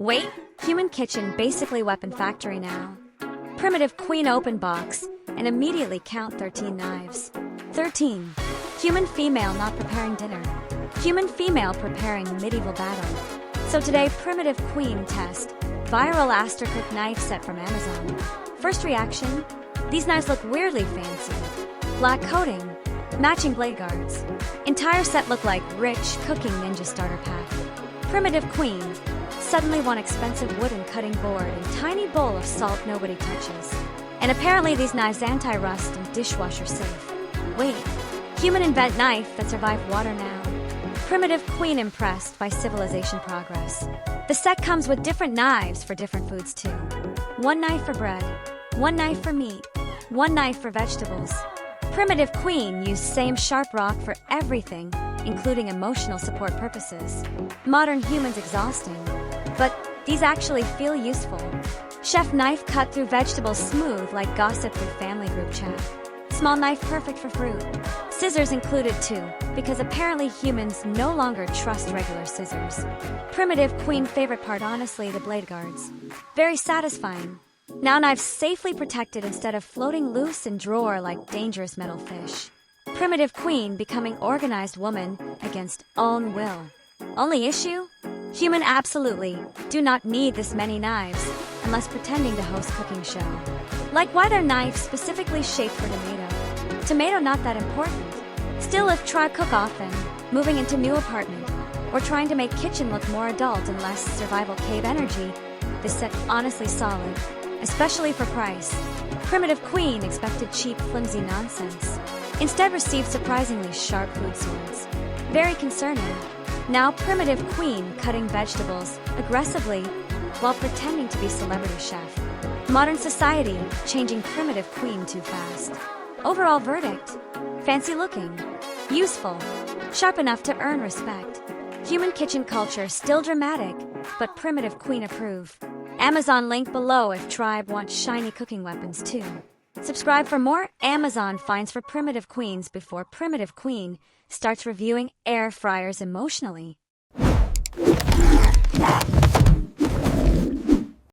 Wait, human kitchen basically weapon factory now. Primitive queen open box and immediately count 13 knives. 13. Human female not preparing dinner. Human female preparing medieval battle. So today, primitive queen test. Viral Astercook knife set from Amazon. First reaction? These knives look weirdly fancy. Black coating, matching blade guards. Entire set look like rich cooking ninja starter pack. Primitive queen. Suddenly one expensive wooden cutting board and tiny bowl of salt nobody touches. And apparently these knives anti-rust and dishwasher safe. Wait, human invent knife that survived water now. Primitive queen impressed by civilization progress. The set comes with different knives for different foods too. One knife for bread, one knife for meat, one knife for vegetables. Primitive queen used same sharp rock for everything, including emotional support purposes. Modern humans exhausting, but these actually feel useful. Chef knife cut through vegetables smooth like gossip through family group chat. Small knife perfect for fruit. Scissors included too, because apparently humans no longer trust regular scissors. Primitive queen favorite part honestly the blade guards. Very satisfying. Now knives safely protected instead of floating loose in drawer like dangerous metal fish. Primitive queen becoming organized woman against own will. Only issue? Human absolutely do not need this many knives unless pretending to host cooking show. Like why their knife specifically shaped for tomato. Tomato not that important. Still if try cook often, moving into new apartment, or trying to make kitchen look more adult and less survival cave energy, this set honestly solid, especially for price. Primitive queen expected cheap flimsy nonsense. Instead received surprisingly sharp food swords. Very concerning. Now primitive queen cutting vegetables aggressively while pretending to be celebrity chef. Modern society changing primitive queen too fast. Overall verdict: fancy looking, useful, sharp enough to earn respect. Human kitchen culture still dramatic, but primitive queen approve. Amazon link below if tribe wants shiny cooking weapons too. Subscribe for more Amazon finds for primitive queens before primitive queen starts reviewing air fryers emotionally.